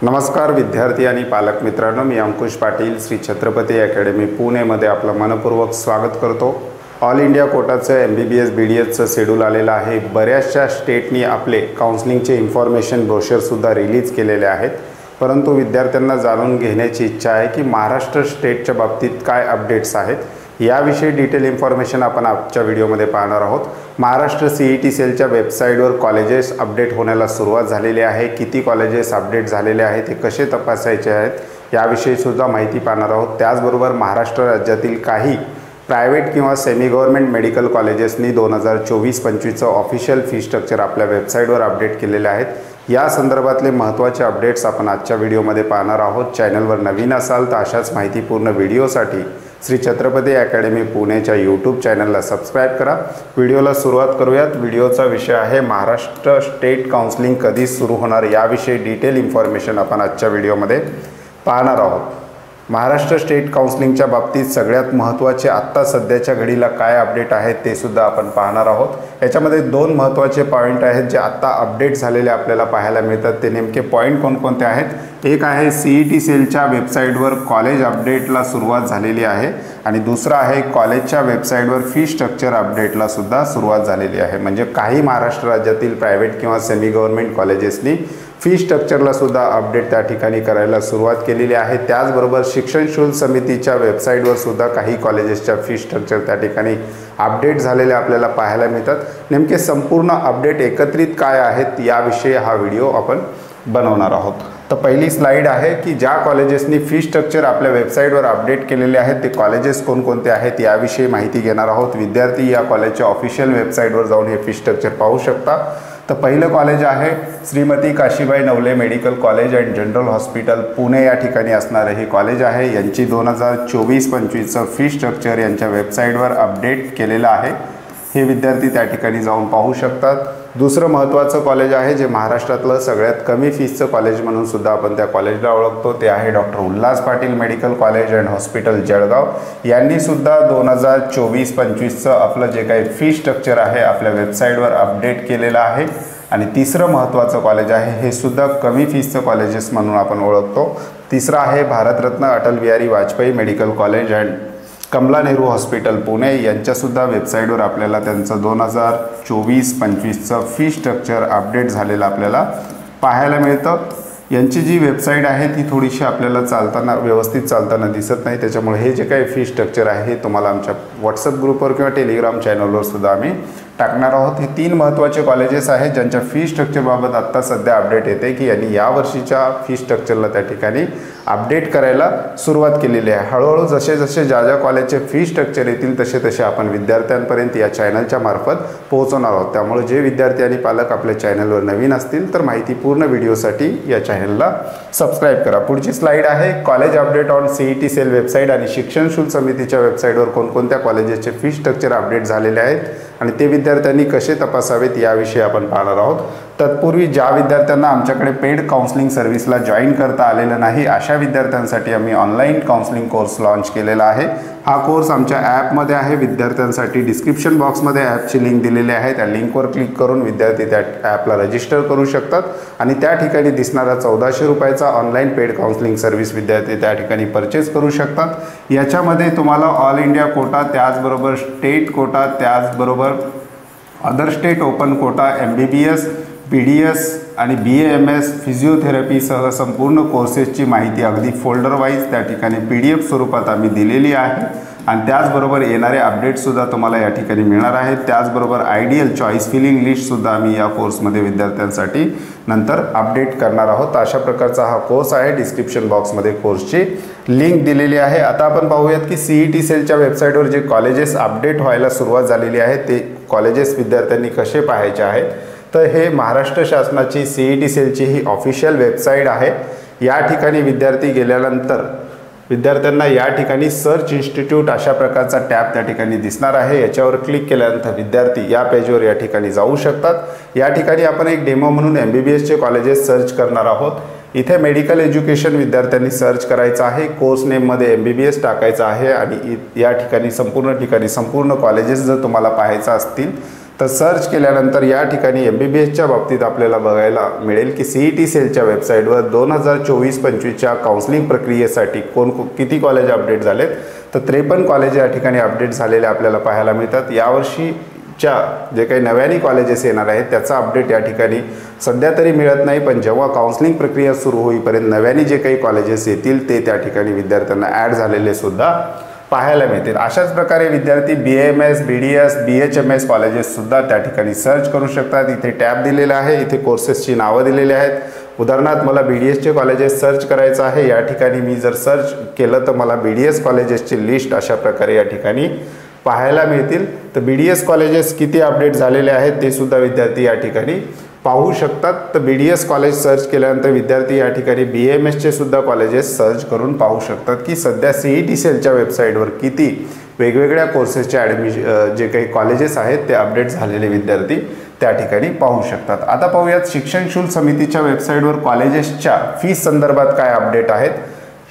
नमस्कार विद्यार्थी आणि पालक मित्रांनो, मी अंकुश पाटील श्री छत्रपती अकॅडमी पुणेमध्ये आपलं मनपूर्वक स्वागत करतो। ऑल इंडिया कोटाचं MBBS BDSचं शेड्यूल आलेलं आहे। बऱ्याचशा स्टेटनी आपले काउन्सिलिंगचे इन्फॉर्मेशन ब्रोशरसुद्धा रिलीज केलेले आहेत, परंतु विद्यार्थ्यांना जाणून घेण्याची इच्छा आहे की महाराष्ट्र स्टेटच्या बाबतीत काय अपडेट्स आहेत, याविषयी डिटेल इन्फॉर्मेशन आपण आजच्या व्हिडिओमध्ये पाहणार आहोत। महाराष्ट्र CET सेलच्या वेबसाईटवर कॉलेजेस अपडेट होण्याला सुरुवात झालेली आहे। किती कॉलेजेस अपडेट झालेले आहेत, ते कसे तपासायचे आहेत, याविषयी सुद्धा माहिती पाहणार आहोत। त्याचबरोबर महाराष्ट्र राज्यातील काही प्रायव्हेट किंवा सेमी गव्हर्नमेंट मेडिकल कॉलेजेसनी 2024-25चं ऑफिशियल फी स्ट्रक्चर आपल्या वेबसाईटवर अपडेट केलेले आहेत। या संदर्भातले महत्त्वाचे अपडेट्स आपण आजच्या व्हिडिओमध्ये पाहणार आहोत। चॅनलवर नवीन असाल तर अशाच माहितीपूर्ण व्हिडिओसाठी श्री छत्रपती अकॅडमी पुणेच्या यूट्यूब चॅनलला सबस्क्राईब करा। व्हिडिओला सुरुवात करूयात। व्हिडिओचा विषय आहे महाराष्ट्र स्टेट काउन्सिलिंग कधी सुरू होणार, याविषयी डिटेल इन्फॉर्मेशन आपण आजच्या व्हिडिओमध्ये पाहणार आहोत। महाराष्ट्र स्टेट काउन्सिलिंगच्या बाबतीत सगळ्यात महत्त्वाचे आत्ता सध्याच्या घडीला काय अपडेट आहेत ते सुद्धा आपण पाहणार आहोत। याच्यामध्ये दोन महत्त्वाचे पॉईंट आहेत जे आत्ता अपडेट झालेले आपल्याला पाहायला मिळतात। ते नेमके पॉईंट कोणकोणते आहेत? एक आहे CET सेलच्या वेबसाईटवर कॉलेज अपडेटला सुरुवात झालेली आहे आणि दुसरा आहे कॉलेजच्या वेबसाईटवर फी स्ट्रक्चर अपडेटला सुद्धा सुरुवात झालेली आहे। म्हणजे काही महाराष्ट्र राज्यातील प्रायव्हेट किंवा सेमी गव्हर्नमेंट कॉलेजेसनी फी स्ट्रक्चरला सुद्धा अपडेट त्या ठिकाणी करायला सुरुवात केलेली आहे। त्याचबरोबर शिक्षण शुल्क समितीच्या वेबसाईटवर सुद्धा काही कॉलेजेसच्या फी स्ट्रक्चर त्या ठिकाणी अपडेट झालेले आपल्याला पाहायला मिळतात। नेमके संपूर्ण अपडेट एकत्रित काय आहेत याविषयी हा व्हिडिओ आपण बनवणार आहोत। तर पहिली स्लाइड आहे की ज्या कॉलेजेसनी फी स्ट्रक्चर आपल्या वेबसाईटवर अपडेट केलेले आहेत ते कॉलेजेस कोणकोणते आहेत याविषयी माहिती घेणार आहोत। विद्यार्थी या कॉलेजच्या ऑफिशियल वेबसाईटवर जाऊन हे फी स्ट्रक्चर पाहू शकता। तर पहिलं कॉलेज आहे Shrimati Kashibai Navale medical college and general hospital Pune, या ठिकाणी असणारे हे कॉलेज आहे। यांची 2024-25चं फी स्ट्रक्चर यांच्या वेबसाईटवर अपडेट केलेलं आहे, हे विद्यार्थी त्या ठिकाणी जाऊन पाहू शकतात। दुसरं महत्त्वाचं कॉलेज आहे जे महाराष्ट्रातलं सगळ्यात कमी फीसचं कॉलेज म्हणून सुद्धा आपण त्या कॉलेजला ओळखतो, ते आहे doctor Ulhas Patil medical college and hospital Jalgaon. यांनी सुद्धा 2024-25चं आपलं जे काही फी स्ट्रक्चर आहे आपल्या वेबसाईटवर अपडेट केलेलं आहे। आणि तिसरं महत्त्वाचं कॉलेज आहे, हे सुद्धा कमी फीसचं कॉलेजेस म्हणून आपण ओळखतो। तिसरं आहे Bharat Ratna Atal Bihari Vajpayee medical college and Kamala Nehru hospital Pune. यांच्यासुद्धा वेबसाईटवर आपल्याला त्यांचं 2024-25चं फी स्ट्रक्चर अपडेट झालेलं आपल्याला पाहायला मिळतं। यांची जी वेबसाईट आहे ती थोडीशी आपल्याला व्यवस्थित चालताना दिसत नाही, त्याच्यामुळे हे जे काही फी स्ट्रक्चर आहे हे तुम्हाला आमच्या व्हॉट्सअप ग्रुपवर किंवा टेलिग्राम चॅनलवर सुद्धा आम्ही टाकणार आहोत। हे तीन महत्त्वाचे कॉलेजेस आहेत ज्यांच्या फी स्ट्रक्चरबाबत आत्ता सध्या अपडेट येते की यांनी यावर्षीच्या फी स्ट्रक्चरला त्या ठिकाणी अपडेट करायला सुरुवात केलेली आहे। हळूहळू जसे जसे ज्या कॉलेजचे फी स्ट्रक्चर येतील तसे तसे आपण विद्यार्थ्यांपर्यंत या चॅनलच्या मार्फत पोहोचवणार आहोत। त्यामुळे जे विद्यार्थी आणि पालक आपल्या चॅनलवर नवीन असतील तर माहितीपूर्ण व्हिडिओसाठी या चॅनलला सबस्क्राईब करा। पुढची स्लाइड आहे college update on CET cell website आणि शिक्षण शुल्क समितीच्या वेबसाईटवर कोणकोणत्या कॉलेजेसचे फी स्ट्रक्चर अपडेट झालेले आहेत आणि ते विद्यार्थ्यांनी कसे तपासावेत याविषयी आपण पाहणार आहोत। तत्पूर्वी ज्या विद्यार्थ्यांना आमच्याकडे पेड काउन्सिलिंग सर्व्हिसला जॉईन करता आलेलं नाही अशा विद्यार्थ्यांसाठी आम्ही ऑनलाईन काउन्सिलिंग कोर्स लॉन्च केलेला आहे। हा कोर्स आमच्या ॲपमध्ये आहे। विद्यार्थ्यांसाठी डिस्क्रिप्शन बॉक्समध्ये ॲपची लिंक दिलेली आहे, त्या लिंकवर क्लिक करून विद्यार्थी त्या ॲपला रजिस्टर करू शकतात आणि त्या ठिकाणी दिसणारा 1400 रुपयाचा ऑनलाईन पेड काउन्सिलिंग सर्व्हिस विद्यार्थी त्या ठिकाणी परचेस करू शकतात। याच्यामध्ये तुम्हाला ऑल इंडिया कोटा, त्याचबरोबर स्टेट कोटा, त्याचबरोबर other state open quota, MBBS BDS आणि BAMS फिजिओथेरपीसह संपूर्ण कोर्सेसची माहिती अगदी फोल्डर वाईज त्या ठिकाणी PDF स्वरूपात आम्ही दिलेली आहे आणि त्याचबरोबर येणारे अपडेट्ससुद्धा तुम्हाला या ठिकाणी मिळणार आहेत। त्याचबरोबर आयडियल चॉईस फिलिंग लिस्टसुद्धा आम्ही या कोर्समध्ये विद्यार्थ्यांसाठी नंतर अपडेट करणार आहोत। अशा प्रकारचा हा कोर्स आहे। डिस्क्रिप्शन बॉक्समध्ये कोर्सची लिंक दिलेली आहे। आता आपण पाहूयात की CET सेलच्या वेबसाईटवर जे कॉलेजेस अपडेट व्हायला सुरुवात झालेली आहे ते कॉलेजेस विद्यार्थ्यांनी कसे पाहायचे आहेत। तर हे महाराष्ट्र शासनाची CET सेलची ही ऑफिशियल वेबसाईट आहे। या ठिकाणी विद्यार्थी गेल्यानंतर विद्यार्थ्यांना या ठिकाणी सर्च इन्स्टिट्यूट अशा प्रकारचा टॅब त्या ठिकाणी दिसणार आहे। याच्यावर क्लिक केल्यानंतर विद्यार्थी या पेजवर या ठिकाणी जाऊ शकतात। या ठिकाणी आपण एक डेमो म्हणून MBBSचे कॉलेजेस सर्च करणार आहोत। इथे मेडिकल एज्युकेशन विद्यार्थ्यांनी सर्च करायचं आहे, कोर्स नेममध्ये MBBS टाकायचं आहे आणि या ठिकाणी संपूर्ण कॉलेजेस जर तुम्हाला पाहायचं असतील तर सर्च केल्यानंतर या ठिकाणी MBBSच्या बाबतीत आपल्याला बघायला मिळेल की CET सेलच्या वेबसाईटवर 2024-25च्या काउन्सिलिंग प्रक्रियेसाठी किती कॉलेज अपडेट झालेत, तर 53 कॉलेज या ठिकाणी अपडेट झालेले आपल्याला पाहायला मिळतात। यावर्षीच्या जे काही नव्याने कॉलेजेस येणार आहेत त्याचा अपडेट या ठिकाणी सध्या तरी मिळत नाही, पण जेव्हा काउन्सिलिंग प्रक्रिया सुरू होईपर्यंत नव्याने जे काही कॉलेजेस येतील ते त्या ठिकाणी विद्यार्थ्यांना ॲड झालेले सुद्धा पाहायला मिळतील। अशाच प्रकारे विद्यार्थी BAMS, BDS, BHMS कॉलेजेस सुद्धा त्या ठिकाणी सर्च करू शकतात। इथे टॅब दिलेला आहे, इथे कोर्सेसची नावं दिलेली आहेत। उदाहरणार्थ मला BDSचे कॉलेजेस सर्च करायचं आहे, या ठिकाणी मी जर सर्च केलं तर मला BDS कॉलेजेसची लिस्ट अशा प्रकारे या ठिकाणी पाहायला मिळतील। तर BDS कॉलेजेस किती अपडेट झालेले आहेत ते सुद्धा विद्यार्थी या ठिकाणी पाहू शकतात। तर BDS कॉलेज सर्च केल्यानंतर विद्यार्थी या ठिकाणी BAMSचे सुद्धा कॉलेजेस सर्च करून पाहू शकतात की सध्या CET सेलच्या वेबसाईटवर किती वेगवेगळ्या कोर्सेसचे जे काही कॉलेजेस आहेत ते अपडेट झालेले विद्यार्थी त्या ठिकाणी पाहू शकतात। आता पाहूयात शिक्षण शुल्क समितीच्या वेबसाईटवर कॉलेजेसच्या फीस संदर्भात काय अपडेट आहेत।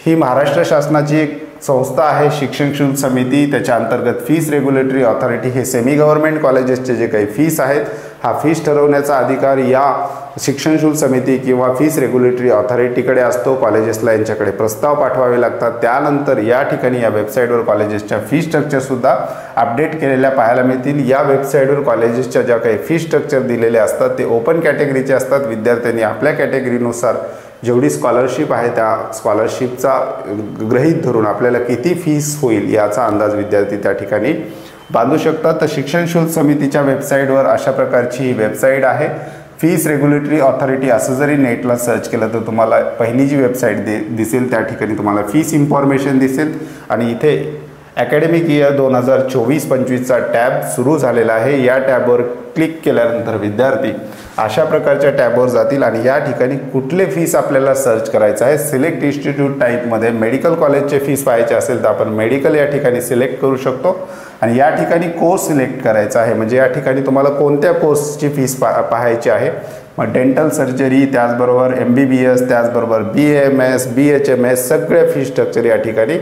ही महाराष्ट्र शासनाची एक संस्था आहे शिक्षण शुल्क समिती, त्याच्या अंतर्गत फीस रेग्युलेटरी ऑथॉरिटी हे सेमी गव्हर्नमेंट कॉलेजेसचे जे काही फीस आहेत हा फीस ठरवण्याचा अधिकार या शिक्षण शुल्क समिती किंवा फीस रेग्युलेटरी ऑथॉरिटीकडे असतो। कॉलेजेसला यांच्याकडे प्रस्ताव पाठवावे लागतात, त्यानंतर या ठिकाणी या वेबसाईटवर कॉलेजेसच्या फी स्ट्रक्चरसुद्धा अपडेट केलेल्या पाहायला मिळतील। या वेबसाईटवर कॉलेजेसच्या ज्या काही फी स्ट्रक्चर दिलेले असतात ते ओपन कॅटेगरीचे असतात। विद्यार्थ्यांनी आपल्या कॅटेगरीनुसार जेवढी स्कॉलरशिप आहे त्या स्कॉलरशिपचा गृहीत धरून आपल्याला किती फीस होईल याचा अंदाज विद्यार्थी त्या ठिकाणी बांधू शकतात। तर शिक्षण शुल्क समितीच्या वेबसाईटवर अशा प्रकारची ही वेबसाईट आहे। फीस रेग्युलेटरी ऑथॉरिटी असं जरी नेटला सर्च केलं तर तुम्हाला पहिली जी वेबसाईट दिसेल त्या ठिकाणी तुम्हाला फीस इन्फॉर्मेशन दिसेल आणि इथे अकॅडमिक इयर 2024-25चा टॅब सुरू झालेला आहे। या टॅबवर क्लिक केल्यानंतर विद्यार्थी अशा प्रकारच्या टॅबवर जातील आणि या ठिकाणी कुठले फीस आपल्याला सर्च करायचं आहे। सिलेक्ट इन्स्टिट्यूट टाईपमध्ये मेडिकल कॉलेजचे फीस पाहायचे असेल तर आपण मेडिकल या ठिकाणी सिलेक्ट करू शकतो आणि या ठिकाणी कोर्स सिलेक्ट करायचा आहे, म्हणजे या ठिकाणी तुम्हाला कोणत्या कोर्सची फीस पाहायची आहे। मग डेंटल सर्जरी, त्याचबरोबर MBBS, त्याचबरोबर BAMS, BHMS सगळ्या फी स्ट्रक्चर या ठिकाणी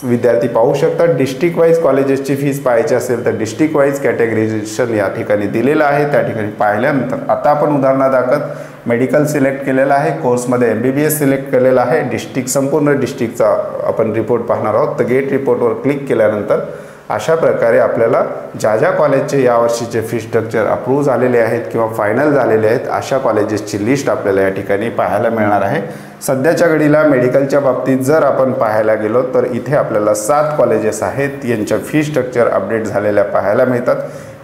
विद्यार्थी पाहू शकतात। डिस्ट्रिक्ट वाईज कॉलेजेसची फीस पाहायची असेल तर डिस्ट्रिक्ट वाईज कॅटेगरायझेशन या ठिकाणी दिलेलं आहे, त्या ठिकाणी पाहिल्यानंतर आता आपण उदाहरणादाखल मेडिकल सिलेक्ट केलेलं आहे, कोर्समध्ये MBBS सिलेक्ट केलेलं आहे, डिस्ट्रिक्ट संपूर्ण डिस्ट्रिक्टचा आपण रिपोर्ट पाहणार आहोत। तर गेट रिपोर्टवर क्लिक केल्यानंतर अशा प्रकारे आपल्याला ज्या ज्या कॉलेजचे यावर्षीचे फी स्ट्रक्चर अप्रूव्ह झालेले आहेत किंवा फायनल झालेले आहेत अशा कॉलेजेसची लिस्ट आपल्याला या ठिकाणी पाहायला मिळणार आहे। सध्याच्या घडीला मेडिकलच्या बाबतीत जर आपण पाहायला गेलो तर इथे आपल्याला 7 कॉलेजेस आहेत यांच्या फी स्ट्रक्चर अपडेट झालेल्या पाहायला मिळतात।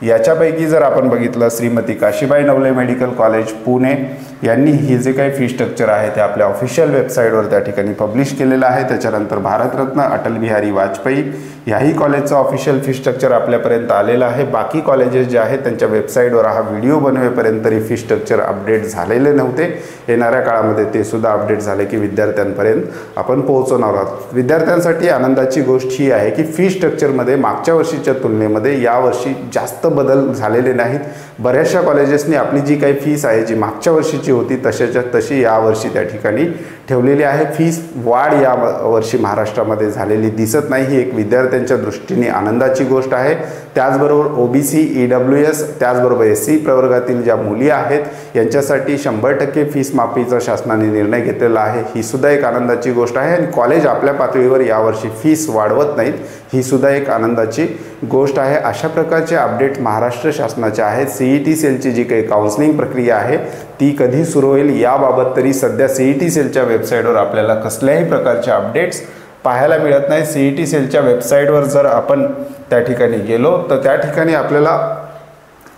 याच्यापैकी जर आपण बघितलं श्रीमती काशीबाई नवले मेडिकल कॉलेज पुणे यांनी हे जे काही फी स्ट्रक्चर आहे ते आपल्या ऑफिशियल वेबसाईटवर त्या ठिकाणी पब्लिश केलेलं आहे। त्याच्यानंतर भारतरत्न अटल बिहारी वाजपेयी याही कॉलेजचं ऑफिशियल फी स्ट्रक्चर आपल्यापर्यंत आलेलं आहे। बाकी कॉलेजेस जे आहेत त्यांच्या वेबसाईटवर हा व्हिडिओ बनवेपर्यंत तरी फी स्ट्रक्चर अपडेट झालेले नव्हते, येणाऱ्या काळामध्ये ते सुद्धा अपडेट झाले की विद्यार्थ्यांपर्यंत आपण पोहोचवणार आहोत। विद्यार्थ्यांसाठी आनंदाची गोष्ट ही आहे की फी स्ट्रक्चरमध्ये मागच्या वर्षीच्या तुलनेमध्ये यावर्षी जास्त बदल झालेले नाहीत। बऱ्याचशा कॉलेजेसनी आपली जी काही फीस आहे जी मागच्या वर्षीची होती तशाच्या तशी यावर्षी त्या ठिकाणी ठेवलेली आहे। फीस वाढ या वर्षी महाराष्ट्रामध्ये झालेली दिसत नाही, ही एक विद्यार्थ्यांच्या दृष्टीने आनंदाची गोष्ट आहे। त्याचबरोबर OBC, EWS, त्याचबरोबर SC प्रवर्गातील ज्या मुली आहेत यांच्यासाठी 100% फीस माफीचा शासनाने निर्णय घेतलेला आहे, ही सुद्धा एक आनंदाची गोष्ट आहे। आणि कॉलेज आपल्या पातळीवर यावर्षी फीस वाढवत नाहीत, ही सुद्धा एक आनंदाची गोष्ट आहे। अशा प्रकारचे अपडेट महाराष्ट्र शासनाचे आहेत। CET सेलची जी काही काउन्सिलिंग प्रक्रिया आहे ती कधी सुरू होईल याबाबत तरी सध्या CET सेलच्या वेबसाईटवर आपल्याला कसल्याही प्रकारचे अपडेट्स पाहायला मिळत नाही। CET सेलच्या वेबसाईटवर जर आपण त्या ठिकाणी गेलो तर त्या ठिकाणी आपल्याला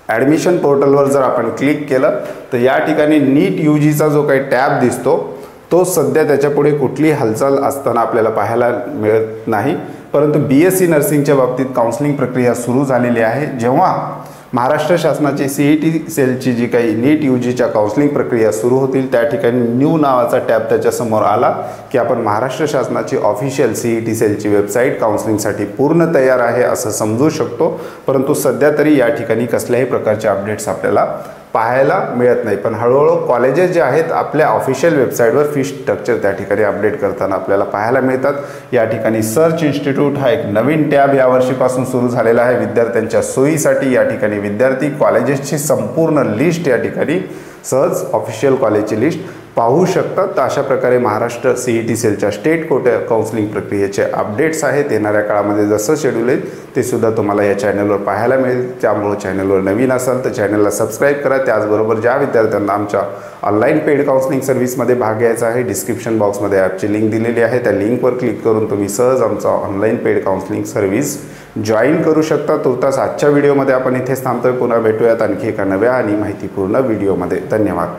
ॲडमिशन पोर्टलवर जर आपण क्लिक केलं तर या ठिकाणी नीट UGचा जो काही टॅब दिसतो तो सध्या त्याच्यापुढे कुठली हालचाल असताना आपल्याला पाहायला मिळत नाही, परंतु BSc नर्सिंगच्या बाबतीत काउन्सिलिंग प्रक्रिया सुरू झालेली आहे। जेव्हा महाराष्ट्र शासनाची CET सेलची जी काही नीट UGच्या काउन्सिलिंग प्रक्रिया सुरू होतील त्या ठिकाणी न्यू नावाचा टॅब त्याच्यासमोर आला की आपण महाराष्ट्र शासनाची ऑफिशियल CET सेलची वेबसाईट काउन्सिलिंगसाठी पूर्ण तयार आहे असं समजू शकतो। परंतु सध्या तरी या ठिकाणी कसल्याही प्रकारचे अपडेट्स आपल्याला पाहायला मिळत नाही. पण हळूहळू कॉलेजेस जे आहेत आपल्या ऑफिशियल वेबसाईटवर फी स्ट्रक्चर त्या ठिकाणी अपडेट करताना आपल्याला पाहायला मिळतात. या ठिकाणी सर्च इन्स्टिट्यूट हा एक नवीन टॅब यावर्षीपासून सुरू झालेला आहे. विद्यार्थ्यांच्या सोयीसाठी या ठिकाणी विद्यार्थी कॉलेजेसची संपूर्ण लिस्ट या ठिकाणी सहज ऑफिशियल कॉलेजची लिस्ट पाहू शकतात. तर अशा प्रकारे महाराष्ट्र CET सेलच्या स्टेट कोटा काउन्सिलिंग प्रक्रियेचे अपडेट्स आहेत. येणाऱ्या काळामध्ये जसं शेड्यूल येईल ते सुद्धा तुम्हाला या चॅनलवर पाहायला मिळेल. त्यामुळे चॅनलवर नवीन असाल तर चॅनलला सबस्क्राईब करा. त्याचबरोबर ज्या विद्यार्थ्यांना आमच्या ऑनलाईन पेड काउन्सिलिंग सर्व्हिसमध्ये भाग घ्यायचा आहे, डिस्क्रिप्शन बॉक्समध्ये ॲपची लिंक दिलेली आहे. त्या लिंकवर क्लिक करून तुम्ही सहज आमचा online paid counselling service join करू शकता. तुर्तास आजच्या व्हिडिओमध्ये आपण इथेच थांबतोय. पुन्हा भेटूयात आणखी एका नव्या आणि माहितीपूर्ण व्हिडिओमध्ये. धन्यवाद.